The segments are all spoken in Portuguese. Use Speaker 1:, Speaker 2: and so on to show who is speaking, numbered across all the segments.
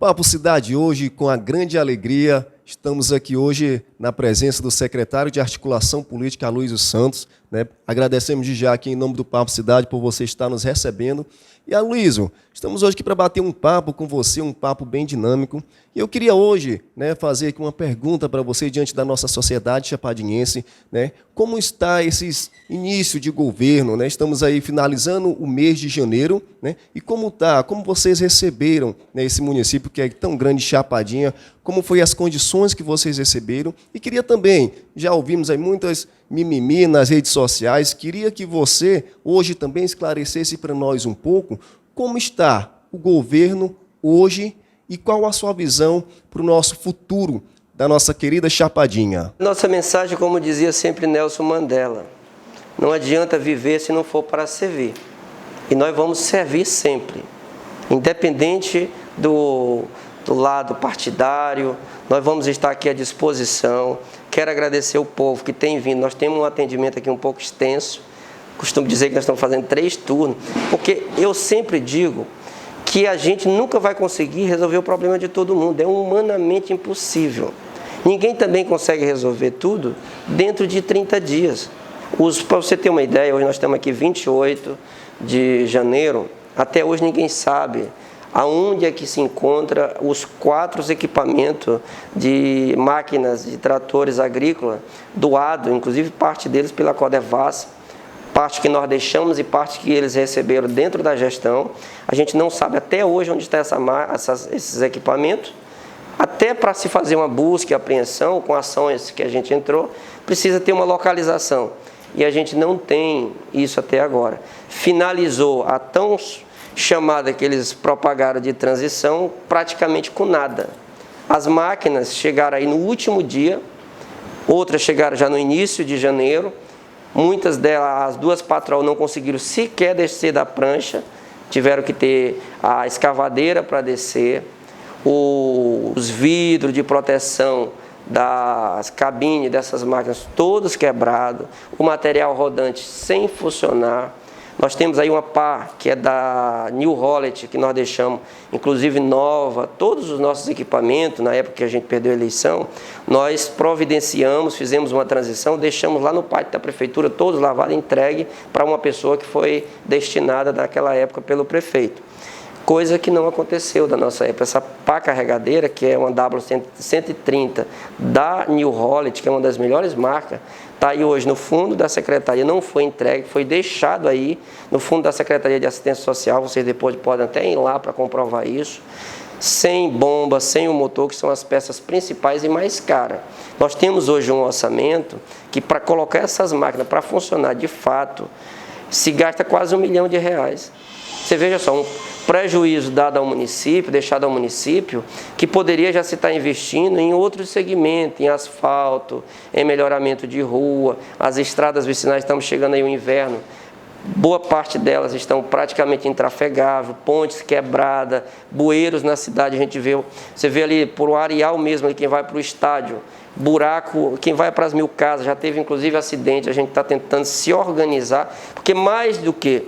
Speaker 1: Papo Cidade hoje, com a grande alegria, estamos aqui hoje na presença do secretário de Articulação Política, Aloysio Santos, né? Agradecemos de já aqui em nome do Papo Cidade por você estar nos recebendo. E Aloysio, estamos hoje aqui para bater um papo com você, um papo bem dinâmico. E eu queria hoje, né, fazer aqui uma pergunta para você diante da nossa sociedade chapadinhense, né? Como está esse início de governo, né? Estamos aí finalizando o mês de janeiro, né? E como vocês receberam, né, esse município que é tão grande, Chapadinha, como foi as condições que vocês receberam? E queria também, já ouvimos aí muitas mimimi nas redes sociais, queria que você hoje também esclarecesse para nós um pouco como está o governo hoje e qual a sua visão para o nosso futuro da nossa querida Chapadinha.
Speaker 2: Nossa mensagem, como dizia sempre Nelson Mandela, não adianta viver se não for para servir. E nós vamos servir sempre, independente do lado partidário, nós vamos estar aqui à disposição. Quero agradecer o povo que tem vindo. Nós temos um atendimento aqui um pouco extenso. Costumo dizer que nós estamos fazendo 3 turnos, porque eu sempre digo que a gente nunca vai conseguir resolver o problema de todo mundo. É humanamente impossível. Ninguém também consegue resolver tudo dentro de 30 dias. Para você ter uma ideia, hoje nós estamos aqui 28 de janeiro. Até hoje ninguém sabe aonde é que se encontra os 4 equipamentos de máquinas de tratores agrícolas doados, inclusive parte deles pela Codevas, parte que nós deixamos e parte que eles receberam dentro da gestão. A gente não sabe até hoje onde estão esses equipamentos. Até para se fazer uma busca e apreensão com ações que a gente entrou, precisa ter uma localização. E a gente não tem isso até agora. Finalizou a tão chamada que eles propagaram de transição praticamente com nada. As máquinas chegaram aí no último dia, outras chegaram já no início de janeiro. Muitas delas, as 2 patroas não conseguiram sequer descer da prancha, tiveram que ter a escavadeira para descer, os vidros de proteção das cabines dessas máquinas todos quebrados, o material rodante sem funcionar. Nós temos aí uma pá que é da New Holland, que nós deixamos, inclusive nova, todos os nossos equipamentos, na época que a gente perdeu a eleição, nós providenciamos, fizemos uma transição, deixamos lá no pátio da prefeitura, todos lavados, entregue para uma pessoa que foi destinada naquela época pelo prefeito. Coisa que não aconteceu da nossa época. Essa pá carregadeira, que é uma W130 da New Holland, que é uma das melhores marcas, está aí hoje no fundo da Secretaria, não foi entregue, foi deixado aí no fundo da Secretaria de Assistência Social, vocês depois podem até ir lá para comprovar isso, sem bomba, sem o motor, que são as peças principais e mais caras. Nós temos hoje um orçamento que para colocar essas máquinas para funcionar de fato, se gasta quase R$1 milhão. Você veja só, um prejuízo dado ao município, deixado ao município, que poderia já se estar investindo em outros segmentos, em asfalto, em melhoramento de rua, as estradas vicinais, estamos chegando aí o inverno, boa parte delas estão praticamente intrafegáveis, pontes quebradas, bueiros na cidade, você vê ali por o areal mesmo, ali, quem vai para o estádio, buraco, quem vai para as 1000 casas, já teve inclusive acidente, a gente está tentando se organizar, porque mais do que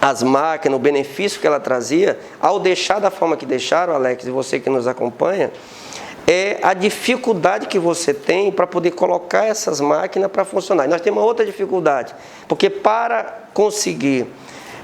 Speaker 2: as máquinas, o benefício que ela trazia, ao deixar da forma que deixaram, Alex, e você que nos acompanha, é a dificuldade que você tem para poder colocar essas máquinas para funcionar. E nós temos uma outra dificuldade, porque para conseguir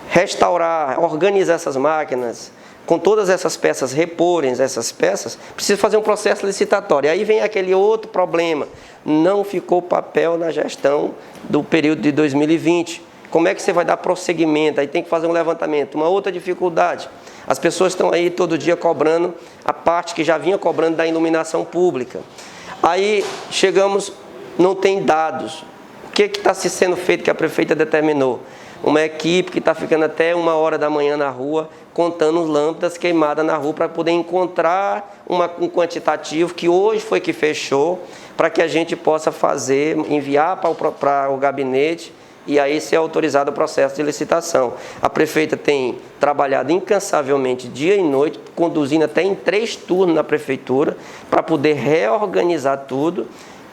Speaker 2: restaurar, organizar essas máquinas, com todas essas peças, reporem essas peças, precisa fazer um processo licitatório. Aí vem aquele outro problema, não ficou papel na gestão do período de 2020. Como é que você vai dar prosseguimento? Aí tem que fazer um levantamento. Uma outra dificuldade, as pessoas estão aí todo dia cobrando a parte que já vinha cobrando da iluminação pública. Aí chegamos, não tem dados. O que está se sendo feito que a prefeita determinou? Uma equipe que está ficando até 1h da manhã na rua, contando lâmpadas queimadas na rua para poder encontrar um quantitativo que hoje foi que fechou, para que a gente possa fazer, enviar para o gabinete, e aí ser autorizado o processo de licitação. A prefeita tem trabalhado incansavelmente dia e noite, conduzindo até em 3 turnos na prefeitura, para poder reorganizar tudo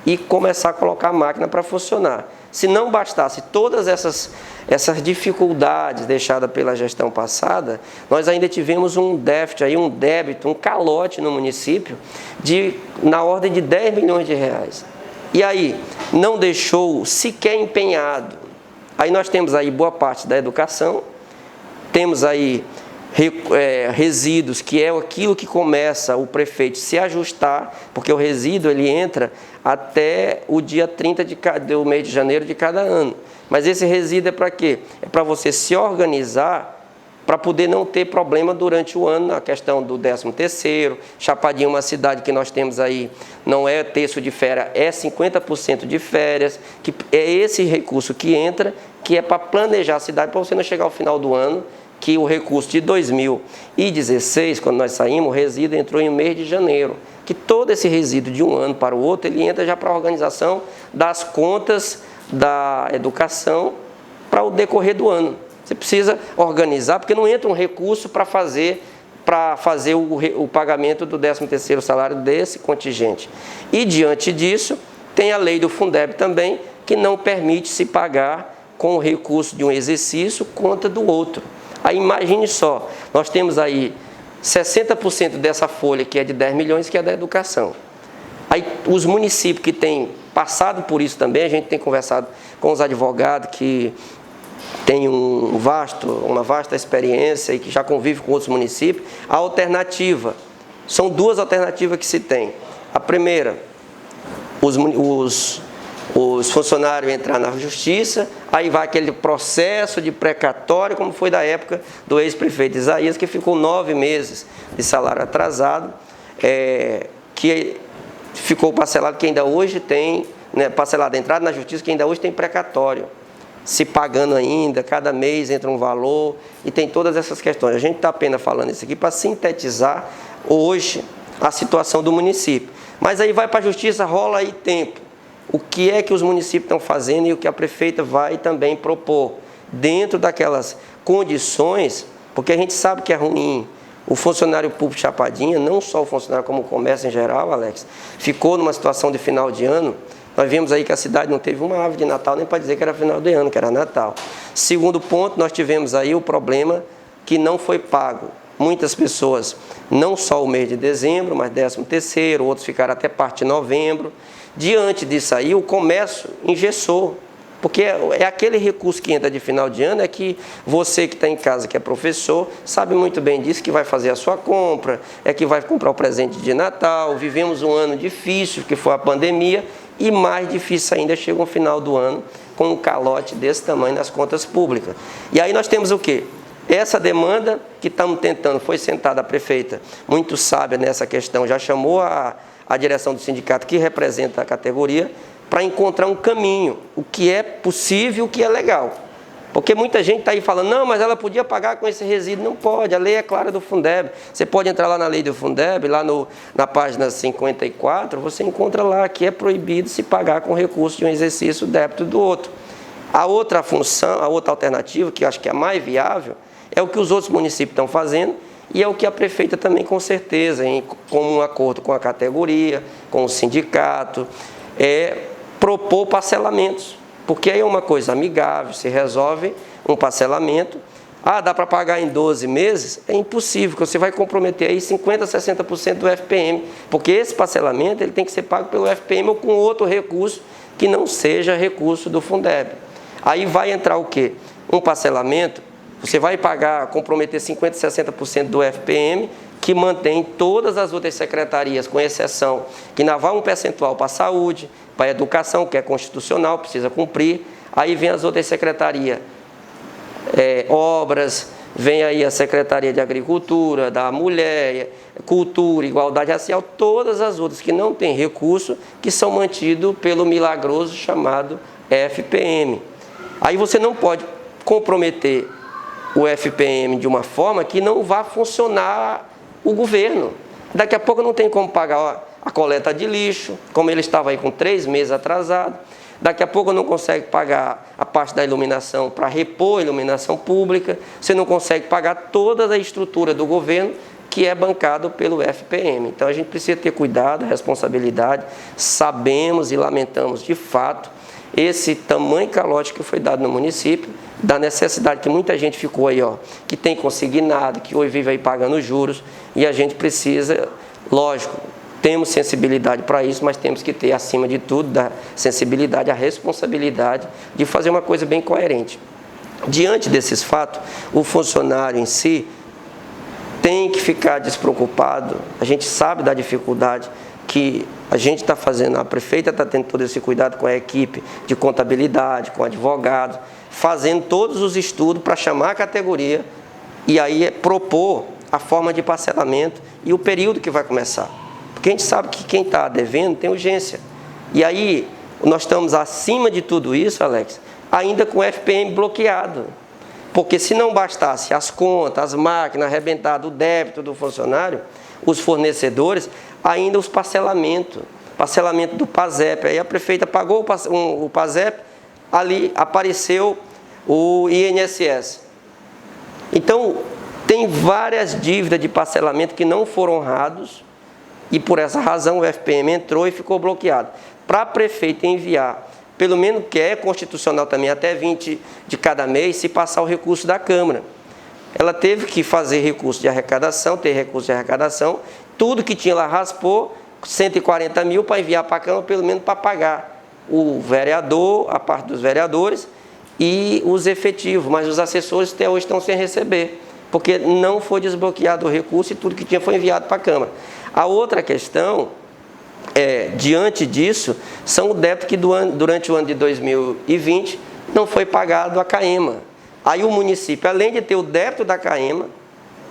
Speaker 2: e começar a colocar a máquina para funcionar. Se não bastasse todas essas dificuldades deixadas pela gestão passada, nós ainda tivemos um déficit, aí, um débito, um calote no município na ordem de 10 milhões de reais. E aí, não deixou sequer empenhado. Aí nós temos aí boa parte da educação, temos aí resíduos, que é aquilo que começa o prefeito se ajustar, porque o resíduo ele entra até o dia 30 do mês de janeiro de cada ano. Mas esse resíduo é para quê? É para você se organizar para poder não ter problema durante o ano, na questão do 13º. Chapadinha é uma cidade que nós temos aí, não é terço de férias, é 50% de férias, que é esse recurso que entra, que é para planejar a cidade, para você não chegar ao final do ano, que o recurso de 2016, quando nós saímos, o resíduo entrou em mês de janeiro, que todo esse resíduo de um ano para o outro, ele entra já para a organização das contas da educação para o decorrer do ano. Você precisa organizar, porque não entra um recurso para fazer o pagamento do 13º salário desse contingente. E, diante disso, tem a lei do Fundeb também, que não permite se pagar com o recurso de um exercício conta do outro. Aí imagine só, nós temos aí 60% dessa folha que é de 10 milhões, que é da educação. Aí os municípios que têm passado por isso também, a gente tem conversado com os advogados que têm uma vasta experiência e que já convivem com outros municípios. A alternativa, são duas alternativas que se tem. A primeira, os funcionários entrar na justiça, aí vai aquele processo de precatório, como foi da época do ex-prefeito Isaías, que ficou 9 meses de salário atrasado, que ficou parcelado, que ainda hoje tem, né, parcelado a entrada na justiça, que ainda hoje tem precatório, se pagando ainda, cada mês entra um valor, e tem todas essas questões. A gente está apenas falando isso aqui para sintetizar hoje a situação do município. Mas aí vai para a justiça, rola aí tempo. O que é que os municípios estão fazendo e o que a prefeita vai também propor, dentro daquelas condições, porque a gente sabe que é ruim. O funcionário público Chapadinha, não só o funcionário como o comércio em geral, Alex, ficou numa situação de final de ano. Nós vimos aí que a cidade não teve uma árvore de Natal, nem para dizer que era final de ano, que era Natal. Segundo ponto, nós tivemos aí o problema que não foi pago. Muitas pessoas, não só o mês de dezembro, mas 13º, outros ficaram até parte de novembro. Diante disso aí, o comércio engessou, porque é aquele recurso que entra de final de ano, é que você que está em casa, que é professor, sabe muito bem disso, que vai fazer a sua compra, é que vai comprar o presente de Natal. Vivemos um ano difícil, que foi a pandemia, e mais difícil ainda chega o final do ano, com um calote desse tamanho nas contas públicas. E aí nós temos o quê? Essa demanda que estamos tentando, foi sentada a prefeita, muito sábia nessa questão, já chamou a direção do sindicato que representa a categoria para encontrar um caminho, o que é possível, o que é legal. Porque muita gente está aí falando, não, mas ela podia pagar com esse resíduo. Não pode, a lei é clara do Fundeb. Você pode entrar lá na lei do Fundeb, lá na página 54, você encontra lá que é proibido se pagar com recurso de um exercício débito do outro. A outra função, a outra alternativa, que eu acho que é a mais viável, é o que os outros municípios estão fazendo, e é o que a prefeita também, com certeza, em comum acordo com a categoria, com o sindicato, propor parcelamentos. Porque aí é uma coisa amigável, se resolve um parcelamento. Ah, dá para pagar em 12 meses? É impossível, porque você vai comprometer aí 50%, 60% do FPM. Porque esse parcelamento ele tem que ser pago pelo FPM ou com outro recurso que não seja recurso do Fundeb. Aí vai entrar o quê? Um parcelamento. Você vai pagar, comprometer 50%, 60% do FPM, que mantém todas as outras secretarias, com exceção que ainda vai um percentual para a saúde, para a educação, que é constitucional, precisa cumprir. Aí vem as outras secretarias, obras, vem aí a Secretaria de Agricultura, da Mulher, Cultura, Igualdade Racial, todas as outras que não têm recurso, que são mantidos pelo milagroso chamado FPM. Aí você não pode comprometer o FPM de uma forma que não vá funcionar o governo. Daqui a pouco não tem como pagar a coleta de lixo, como ele estava aí com 3 meses atrasado. Daqui a pouco não consegue pagar a parte da iluminação para repor a iluminação pública. Você não consegue pagar toda a estrutura do governo que é bancado pelo FPM. Então a gente precisa ter cuidado, responsabilidade, sabemos e lamentamos de fato esse tamanho calote que foi dado no município, da necessidade que muita gente ficou aí, que tem consignado, que hoje vive aí pagando juros, e a gente precisa, lógico, temos sensibilidade para isso, mas temos que ter, acima de tudo, da sensibilidade, a responsabilidade de fazer uma coisa bem coerente. Diante desses fatos, o funcionário em si tem que ficar despreocupado. A gente sabe da dificuldade que a gente está fazendo, a prefeita está tendo todo esse cuidado com a equipe de contabilidade, com advogados, fazendo todos os estudos para chamar a categoria e aí propor a forma de parcelamento e o período que vai começar. Porque a gente sabe que quem está devendo tem urgência. E aí nós estamos acima de tudo isso, Alex, ainda com o FPM bloqueado. Porque se não bastasse as contas, as máquinas arrebentadas, o débito do funcionário, os fornecedores, ainda os parcelamento do PASEP. Aí a prefeita pagou o PASEP, ali apareceu o INSS. Então, tem várias dívidas de parcelamento que não foram honrados e por essa razão o FPM entrou e ficou bloqueado. Para a prefeita enviar, pelo menos que é constitucional também, até 20 de cada mês, se passar o recurso da Câmara. Ela teve que fazer recurso de arrecadação, ter recurso de arrecadação, tudo que tinha lá raspou, 140 mil para enviar para a Câmara, pelo menos para pagar o vereador, a parte dos vereadores e os efetivos, mas os assessores até hoje estão sem receber, porque não foi desbloqueado o recurso e tudo que tinha foi enviado para a Câmara. A outra questão, diante disso, são o débito que durante o ano de 2020 não foi pagado à CAEMA. Aí o município, além de ter o débito da CAEMA,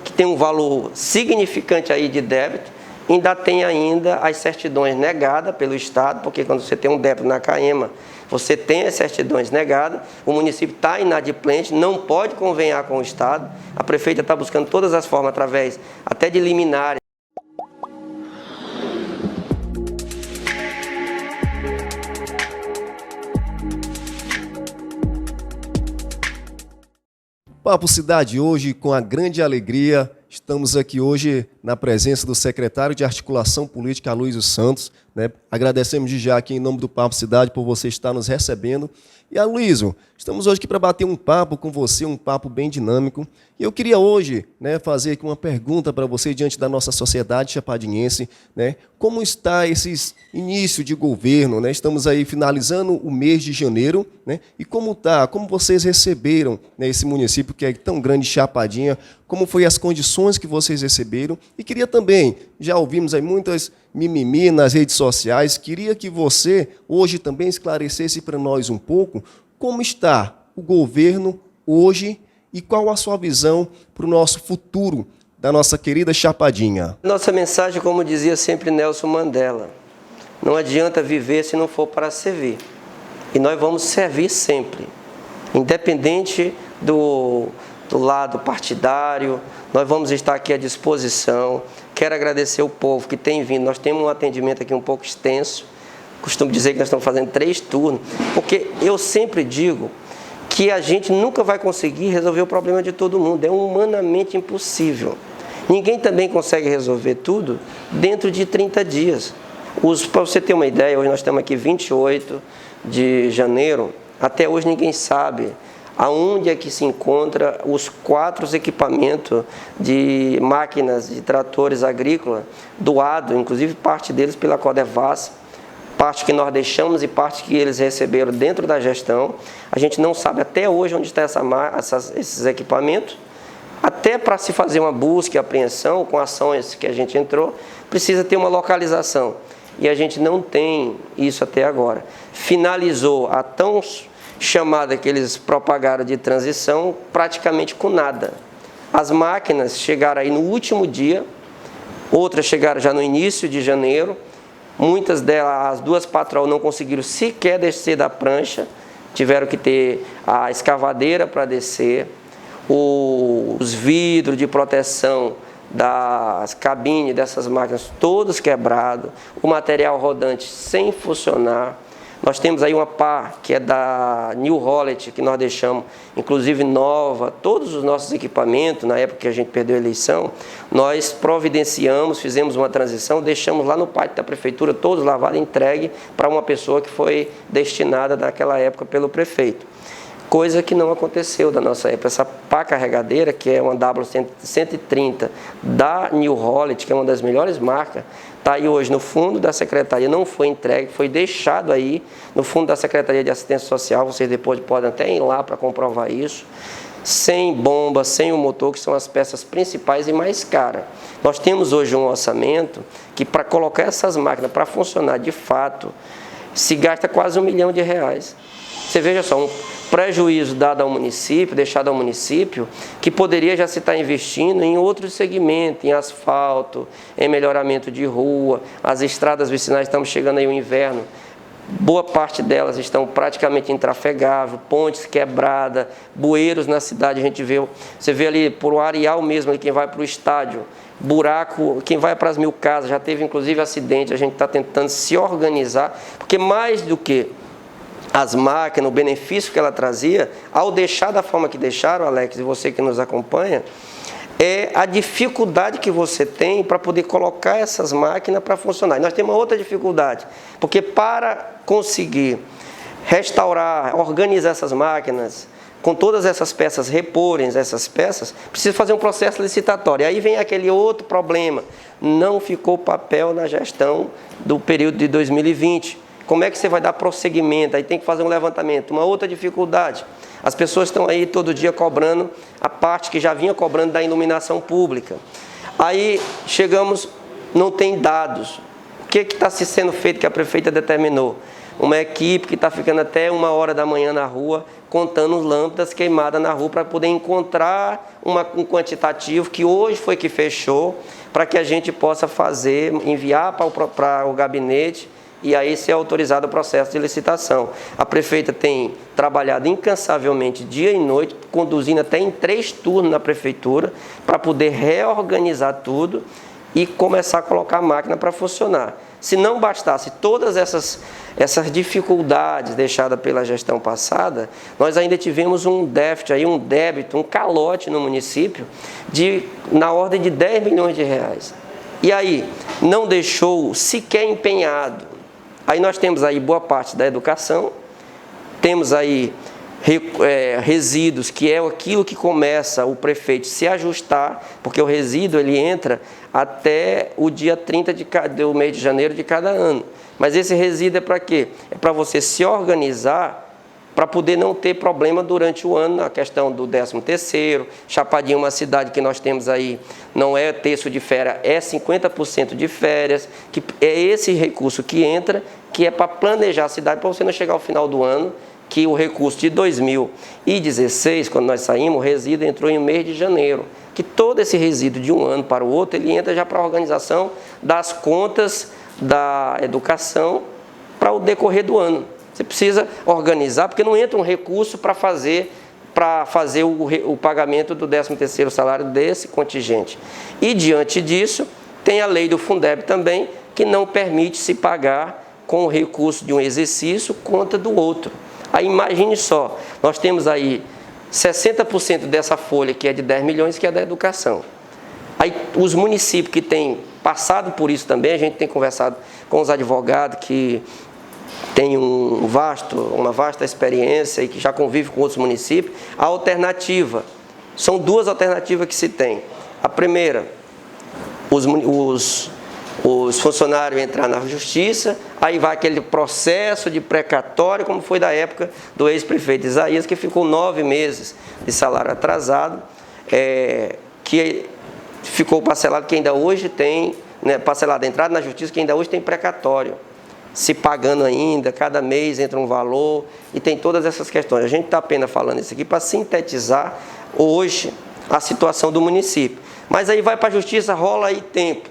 Speaker 2: que tem um valor significante aí de débito, ainda tem ainda as certidões negadas pelo Estado, porque quando você tem um débito na CAEMA, você tem as certidões negadas, o município está inadimplente, não pode convenhar com o Estado, a prefeita está buscando todas as formas, através até de liminares.
Speaker 1: Papo Cidade hoje, com a grande alegria, estamos aqui hoje na presença do secretário de Articulação Política, Aloysio Santos, né? Agradecemos de já aqui em nome do Papo Cidade por você estar nos recebendo. E Aloysio, estamos hoje aqui para bater um papo com você, um papo bem dinâmico. E eu queria hoje, né, fazer aqui uma pergunta para você diante da nossa sociedade chapadinhense, né? Como está esse início de governo, né? Estamos aí finalizando o mês de janeiro, né? E como vocês receberam, né, esse município que é tão grande, Chapadinha, como foi as condições que vocês receberam? E queria também, já ouvimos aí muitas mimimi nas redes sociais, queria que você hoje também esclarecesse para nós um pouco como está o governo hoje e qual a sua visão para o nosso futuro da nossa querida Chapadinha.
Speaker 2: Nossa mensagem, como dizia sempre Nelson Mandela, não adianta viver se não for para servir. E nós vamos servir sempre, independente do lado partidário, nós vamos estar aqui à disposição. Quero agradecer o povo que tem vindo, nós temos um atendimento aqui um pouco extenso, costumo dizer que nós estamos fazendo 3 turnos, porque eu sempre digo que a gente nunca vai conseguir resolver o problema de todo mundo, é humanamente impossível. Ninguém também consegue resolver tudo dentro de 30 dias. Para você ter uma ideia, hoje nós estamos aqui 28 de janeiro, até hoje ninguém sabe aonde é que se encontra os 4 equipamentos de máquinas de tratores agrícolas doados, inclusive parte deles pela Codevas, parte que nós deixamos e parte que eles receberam dentro da gestão. A gente não sabe até hoje onde estão esses equipamentos. Até para se fazer uma busca e apreensão com ações que a gente entrou, precisa ter uma localização. E a gente não tem isso até agora. Finalizou a tão chamada que eles propagaram de transição praticamente com nada. As máquinas chegaram aí no último dia, outras chegaram já no início de janeiro, muitas delas, as 2 patroas não conseguiram sequer descer da prancha, tiveram que ter a escavadeira para descer, os vidros de proteção das cabines dessas máquinas todos quebrados, o material rodante sem funcionar. Nós temos aí uma pá, que é da New Holland, que nós deixamos, inclusive nova, todos os nossos equipamentos, na época que a gente perdeu a eleição, nós providenciamos, fizemos uma transição, deixamos lá no pátio da prefeitura, todos lavados, entregue para uma pessoa que foi destinada naquela época pelo prefeito. Coisa que não aconteceu da nossa época. Essa pá carregadeira, que é uma W130 da New Holland, que é uma das melhores marcas, está aí hoje no fundo da Secretaria, não foi entregue, foi deixado aí no fundo da Secretaria de Assistência Social, vocês depois podem até ir lá para comprovar isso, sem bomba, sem o motor, que são as peças principais e mais caras. Nós temos hoje um orçamento que, para colocar essas máquinas para funcionar de fato, se gasta quase R$1 milhão. Você veja só, um prejuízo dado ao município, deixado ao município, que poderia já se estar investindo em outros segmentos, em asfalto, em melhoramento de rua, as estradas vicinais, estamos chegando aí o inverno, boa parte delas estão praticamente intrafegáveis, pontes quebradas, bueiros na cidade, a gente vê, você vê ali por o Areal mesmo, ali, quem vai para o estádio, buraco, quem vai para as Mil Casas, já teve inclusive acidente, a gente está tentando se organizar, porque mais do que as máquinas, o benefício que ela trazia, ao deixar da forma que deixaram, Alex, e você que nos acompanha, é a dificuldade que você tem para poder colocar essas máquinas para funcionar. E nós temos uma outra dificuldade, porque para conseguir restaurar, organizar essas máquinas, com todas essas peças, reporem essas peças, precisa fazer um processo licitatório. Aí vem aquele outro problema, não ficou papel na gestão do período de 2020. Como é que você vai dar prosseguimento? Aí tem que fazer um levantamento. Uma outra dificuldade, as pessoas estão aí todo dia cobrando a parte que já vinha cobrando da iluminação pública. Aí chegamos, não tem dados. O que está se sendo feito que a prefeita determinou? Uma equipe que está ficando até 1h da manhã na rua, contando lâmpadas queimadas na rua para poder encontrar um quantitativo que hoje foi que fechou, para que a gente possa fazer, enviar para o gabinete, e aí ser autorizado o processo de licitação. A prefeita tem trabalhado incansavelmente dia e noite, conduzindo até em 3 turnos na prefeitura, para poder reorganizar tudo e começar a colocar a máquina para funcionar. Se não bastasse todas essas dificuldades deixadas pela gestão passada, nós ainda tivemos um déficit, aí, um débito, um calote no município na ordem de R$10 milhões. E aí, não deixou sequer empenhado. Aí nós temos aí boa parte da educação, temos aí resíduos, que é aquilo que começa o prefeito se ajustar, porque o resíduo ele entra até o dia 30 do mês de janeiro de cada ano. Mas esse resíduo é para quê? É para você se organizar para poder não ter problema durante o ano na questão do 13º. Chapadinha é uma cidade que nós temos aí, não é terço de férias, é 50% de férias, que é esse recurso que entra, que é para planejar a cidade, para você não chegar ao final do ano, que o recurso de 2016, quando nós saímos, o resíduo entrou em mês de janeiro, que todo esse resíduo de um ano para o outro, ele entra já para a organização das contas da educação para o decorrer do ano. Você precisa organizar, porque não entra um recurso para fazer o pagamento do 13º salário desse contingente. E, diante disso, tem a lei do Fundeb também, que não permite se pagar com o recurso de um exercício conta do outro. Aí, imagine só, nós temos aí 60% dessa folha, que é de 10 milhões, que é da educação. Aí, os municípios que têm passado por isso também, a gente tem conversado com os advogados que tem uma vasta experiência e que já convive com outros municípios. A alternativa, são 2 alternativas que se tem. A primeira, os funcionários entrar na justiça, aí vai aquele processo de precatório, como foi da época do ex-prefeito Isaías, que ficou 9 meses de salário atrasado, que ficou parcelado, que ainda hoje tem, né, parcelado a entrada na justiça, que ainda hoje tem precatório, se pagando ainda, cada mês entra um valor, e tem todas essas questões. A gente está apenas falando isso aqui para sintetizar hoje a situação do município. Mas aí vai para a justiça, rola aí tempo.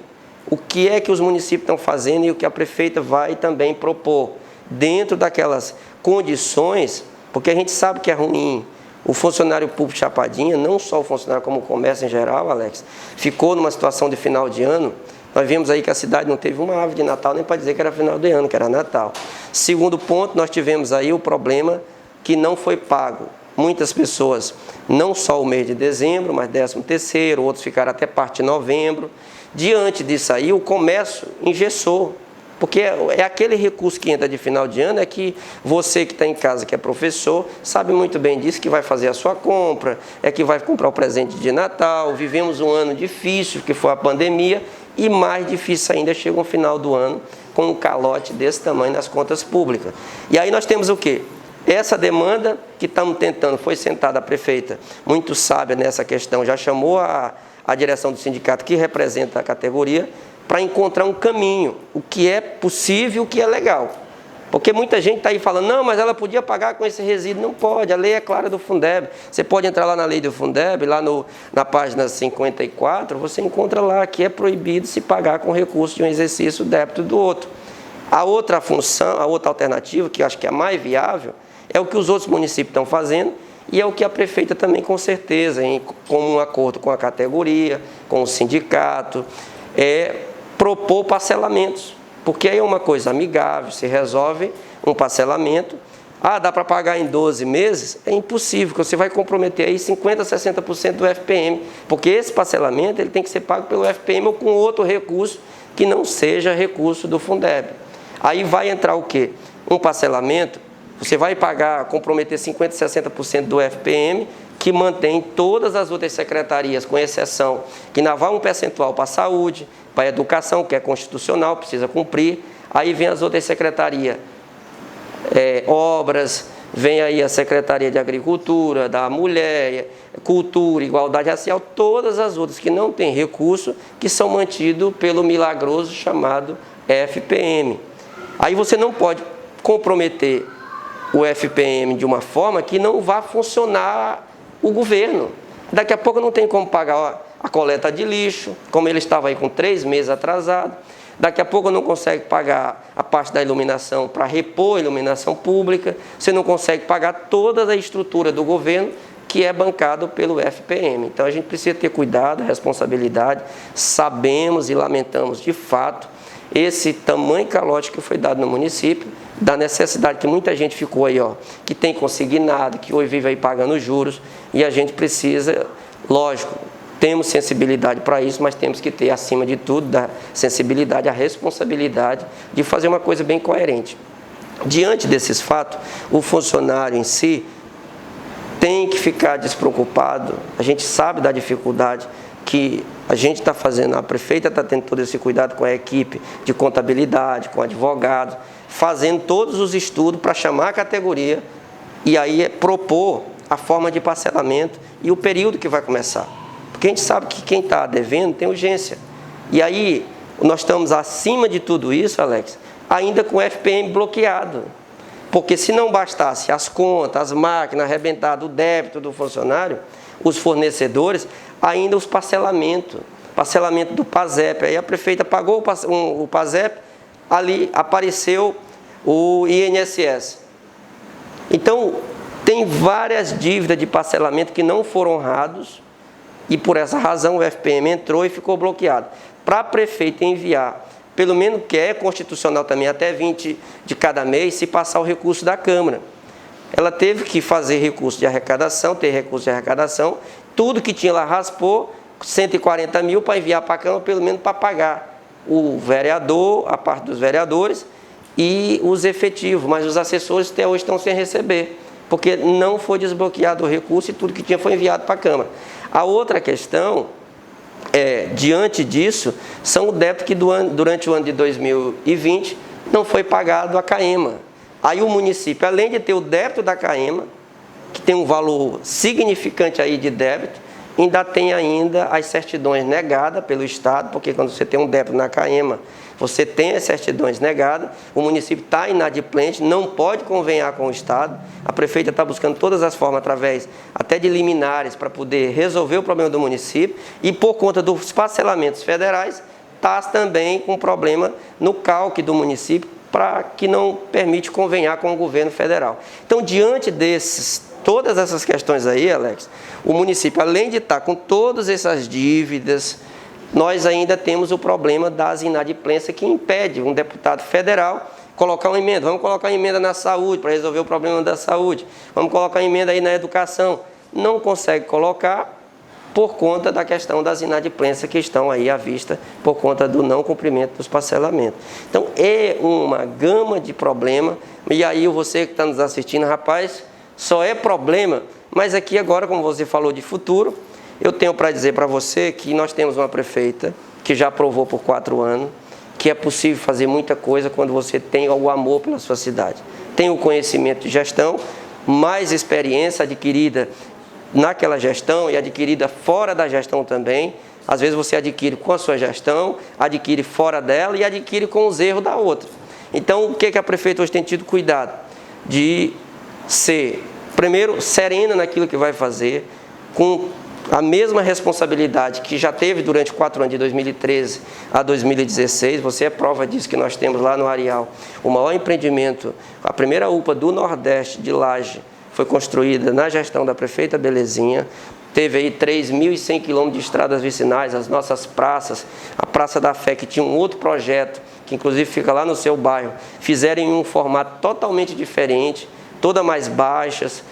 Speaker 2: O que é que os municípios estão fazendo e o que a prefeita vai também propor, dentro daquelas condições, porque a gente sabe que é ruim. O funcionário público Chapadinha, não só o funcionário como o comércio em geral, Alex, ficou numa situação de final de ano Nós vimos aí que a cidade não teve uma árvore de Natal nem para dizer que era final de ano, que era Natal. Segundo ponto, nós tivemos aí o problema que não foi pago. Muitas pessoas, não só o mês de dezembro, mas 13º, outros ficaram até parte de novembro. Diante disso aí, o comércio engessou. Porque é aquele recurso que entra de final de ano, é que você que está em casa, que é professor, sabe muito bem disso, que vai fazer a sua compra, é que vai comprar o presente de Natal. Vivemos um ano difícil, que foi a pandemia, e mais difícil ainda chega o final do ano, com um calote desse tamanho nas contas públicas. E aí nós temos o quê? Essa demanda que estamos tentando, foi sentada a prefeita, muito sábia nessa questão, já chamou a direção do sindicato que representa a categoria, para encontrar um caminho, o que é possível, o que é legal. Porque muita gente está aí falando, não, mas ela podia pagar com esse resíduo. Não pode, a lei é clara do Fundeb. Você pode entrar lá na lei do Fundeb, lá na página 54, você encontra lá que é proibido se pagar com recurso de um exercício débito do outro. A outra função, a outra alternativa, que eu acho que é a mais viável, é o que os outros municípios estão fazendo, e é o que a prefeita também, com certeza, em comum acordo com a categoria, com o sindicato, propor parcelamentos, porque aí é uma coisa amigável, se resolve um parcelamento. Ah, dá para pagar em 12 meses? É impossível, porque você vai comprometer aí 50%, 60% do FPM, porque esse parcelamento ele tem que ser pago pelo FPM ou com outro recurso que não seja recurso do Fundeb. Aí vai entrar o quê? Um parcelamento, você vai pagar, comprometer 50%, 60% do FPM, que mantém todas as outras secretarias, com exceção que ainda vai um percentual para a saúde, para a educação, que é constitucional, precisa cumprir. Aí vem as outras secretarias, obras, vem aí a Secretaria de Agricultura, da Mulher, Cultura, Igualdade Racial, todas as outras que não têm recurso, que são mantidos pelo milagroso chamado FPM. Aí você não pode comprometer o FPM de uma forma que não vá funcionar o governo. Daqui a pouco não tem como pagar a coleta de lixo, como ele estava aí com 3 meses atrasado. Daqui a pouco não consegue pagar a parte da iluminação para repor a iluminação pública. Você não consegue pagar toda a estrutura do governo que é bancado pelo FPM. Então a gente precisa ter cuidado, responsabilidade. Sabemos e lamentamos de fato esse tamanho calote que foi dado no município, da necessidade que muita gente ficou aí, que tem consignado, que hoje vive aí pagando juros, e a gente precisa, lógico, temos sensibilidade para isso, mas temos que ter, acima de tudo, da sensibilidade, a responsabilidade de fazer uma coisa bem coerente. Diante desses fatos, o funcionário em si tem que ficar despreocupado. A gente sabe da dificuldade que a gente está fazendo, a prefeita está tendo todo esse cuidado com a equipe de contabilidade, com advogado, fazendo todos os estudos para chamar a categoria e aí propor a forma de parcelamento e o período que vai começar. Porque a gente sabe que quem está devendo tem urgência. E aí nós estamos acima de tudo isso, Alex, ainda com o FPM bloqueado. Porque se não bastasse as contas, as máquinas arrebentadas, o débito do funcionário, os fornecedores, ainda os parcelamento do PASEP. Aí a prefeita pagou o PASEP, ali apareceu o INSS. Então, tem várias dívidas de parcelamento que não foram honrados e por essa razão o FPM entrou e ficou bloqueado. Para a prefeita enviar, pelo menos que é constitucional também, até 20 de cada mês, se passar o recurso da Câmara. Ela teve que fazer recurso de arrecadação, ter recurso de arrecadação, tudo que tinha lá raspou, 140 mil para enviar para a Câmara, pelo menos para pagar o vereador, a parte dos vereadores e os efetivos, mas os assessores até hoje estão sem receber, porque não foi desbloqueado o recurso e tudo que tinha foi enviado para a Câmara. A outra questão, diante disso, são o débito que durante o ano de 2020 não foi pagado à CAEMA. Aí o município, além de ter o débito da CAEMA, que tem um valor significante aí de débito, ainda tem ainda as certidões negadas pelo Estado, porque quando você tem um débito na CAEMA, você tem as certidões negadas, o município está inadimplente, não pode convenhar com o Estado, a prefeita está buscando todas as formas, através até de liminares, para poder resolver o problema do município, e por conta dos parcelamentos federais, está também com problema no calque do município, para que não permite convenhar com o governo federal. Então, diante todas essas questões aí, Alex, o município, além de estar com todas essas dívidas, nós ainda temos o problema das inadimplências que impede um deputado federal colocar uma emenda. Vamos colocar uma emenda na saúde para resolver o problema da saúde. Vamos colocar uma emenda aí na educação. Não consegue colocar por conta da questão das inadimplências que estão aí à vista por conta do não cumprimento dos parcelamentos. Então, é uma gama de problema. E aí, você que está nos assistindo, rapaz, só é problema. Mas aqui agora, como você falou de futuro, eu tenho para dizer para você que nós temos uma prefeita que já aprovou por 4 anos, que é possível fazer muita coisa quando você tem o amor pela sua cidade. Tem o conhecimento de gestão, mais experiência adquirida naquela gestão e adquirida fora da gestão também. Às vezes você adquire com a sua gestão, adquire fora dela e adquire com os erros da outra. Então, o que a prefeita hoje tem tido cuidado? De ser, primeiro, serena naquilo que vai fazer, com a mesma responsabilidade que já teve durante 4 anos, de 2013 a 2016, você é prova disso que nós temos lá no Areal, o maior empreendimento, a primeira UPA do Nordeste de Laje, foi construída na gestão da prefeita Belezinha, teve aí 3.100 quilômetros de estradas vicinais, as nossas praças, a Praça da Fé, que tinha um outro projeto, que inclusive fica lá no seu bairro, fizeram em um formato totalmente diferente, todas mais baixas,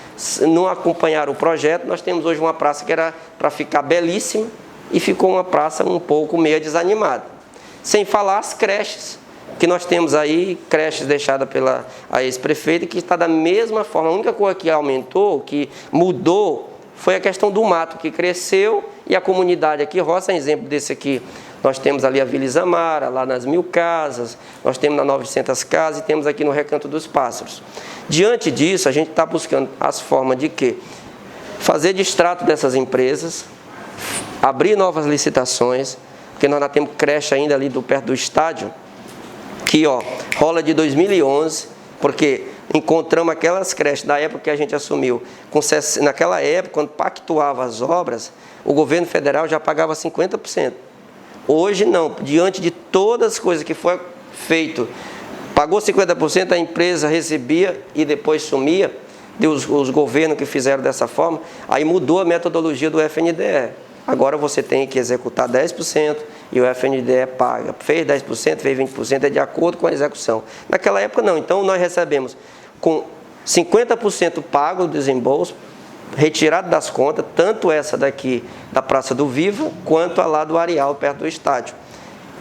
Speaker 2: não acompanharam o projeto. Nós temos hoje uma praça que era para ficar belíssima e ficou uma praça um pouco meio desanimada. Sem falar as creches, que nós temos aí, creches deixadas pela ex-prefeita, que está da mesma forma. A única coisa que aumentou, que mudou, foi a questão do mato, que cresceu, e a comunidade aqui, roça, exemplo desse aqui, nós temos ali a Vila Isamara, lá nas 1000 casas, nós temos nas 900 casas e temos aqui no Recanto dos Pássaros. Diante disso, a gente está buscando as formas de quê? Fazer distrato dessas empresas, abrir novas licitações, porque nós temos creche ainda ali perto do estádio, que rola de 2011, porque encontramos aquelas creches da época que a gente assumiu. Naquela época, quando pactuava as obras, o governo federal já pagava 50%. Hoje não, diante de todas as coisas que foi feito, pagou 50%, a empresa recebia e depois sumia, os governos que fizeram dessa forma, aí mudou a metodologia do FNDE. Agora você tem que executar 10% e o FNDE paga. Fez 10%, fez 20%, é de acordo com a execução. Naquela época não, então nós recebemos com 50% pago o desembolso, retirado das contas, tanto essa daqui da Praça do Viva, quanto a lá do Areal, perto do estádio.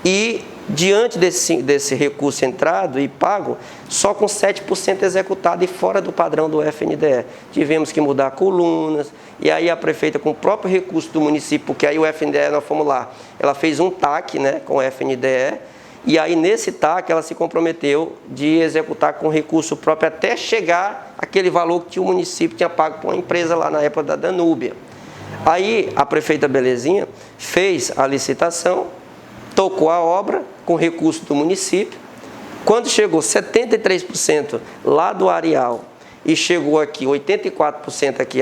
Speaker 2: E, diante desse recurso entrado e pago, só com 7% executado e fora do padrão do FNDE. Tivemos que mudar colunas, e aí a prefeita, com o próprio recurso do município, porque aí o FNDE, nós fomos lá, ela fez um TAC, né, com o FNDE, e aí nesse TAC ela se comprometeu de executar com recurso próprio até chegar aquele valor que o município tinha pago para uma empresa lá na época da Danúbia. Aí a prefeita Belezinha fez a licitação, tocou a obra com recurso do município. Quando chegou 73% lá do Areal e chegou aqui 84% aqui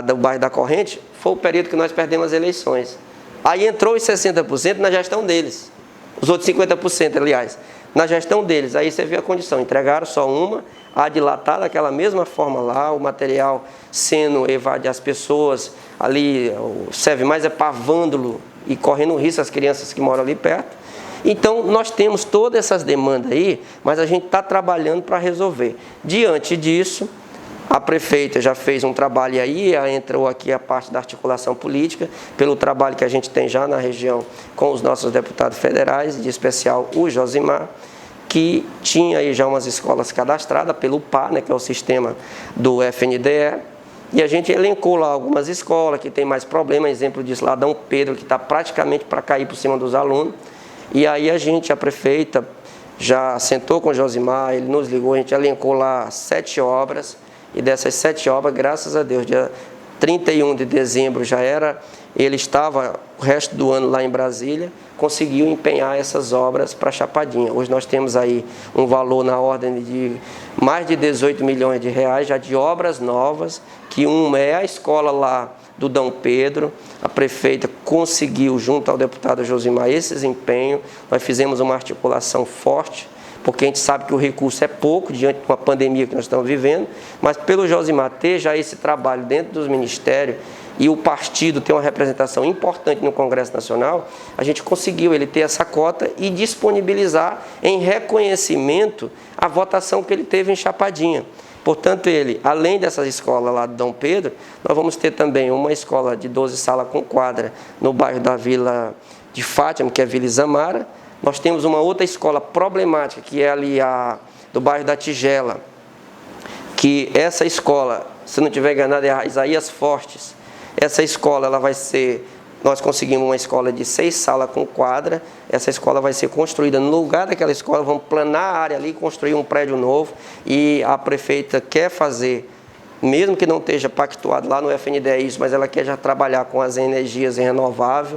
Speaker 2: do bairro da Corrente, foi o período que nós perdemos as eleições. Aí entrou os 60% na gestão deles, os outros 50%, aliás, na gestão deles. Aí você vê a condição, entregaram só uma, a dilatar daquela mesma forma lá, o material sendo evadido, as pessoas ali, serve mais para vândalo e correndo risco as crianças que moram ali perto. Então, nós temos todas essas demandas aí, mas a gente está trabalhando para resolver. Diante disso, a prefeita já fez um trabalho aí, entrou aqui a parte da articulação política, pelo trabalho que a gente tem já na região com os nossos deputados federais, de especial o Josimar, que tinha aí já umas escolas cadastradas pelo PA, né, que é o sistema do FNDE, e a gente elencou lá algumas escolas que tem mais problema, exemplo disso lá, Dom Pedro, que está praticamente para cair por cima dos alunos. E aí a prefeita, já sentou com o Josimar, ele nos ligou, a gente elencou lá 7 obras, e dessas 7 obras, graças a Deus, dia 31 de dezembro ele estava o resto do ano lá em Brasília, conseguiu empenhar essas obras para Chapadinha. Hoje nós temos aí um valor na ordem de mais de 18 milhões de reais, já de obras novas, que uma é a escola lá do Dom Pedro. A prefeita conseguiu, junto ao deputado Josimar, esses empenhos. Nós fizemos uma articulação forte porque a gente sabe que o recurso é pouco diante de uma pandemia que nós estamos vivendo, mas pelo Josimar ter já esse trabalho dentro dos ministérios e o partido ter uma representação importante no Congresso Nacional, a gente conseguiu ele ter essa cota e disponibilizar em reconhecimento a votação que ele teve em Chapadinha. Portanto, ele, além dessa escola lá de Dom Pedro, nós vamos ter também uma escola de 12 salas com quadra no bairro da Vila de Fátima, que é a Vila Isamara. Nós temos uma outra escola problemática, que é ali do bairro da Tigela, que essa escola, se não estiver enganado, é a Isaías Fortes. Essa escola, ela vai ser, nós conseguimos uma escola de 6 salas com quadra, essa escola vai ser construída no lugar daquela escola, vamos planar a área ali, construir um prédio novo, e a prefeita quer fazer, mesmo que não esteja pactuado lá no FNDE isso, mas ela quer já trabalhar com as energias renováveis,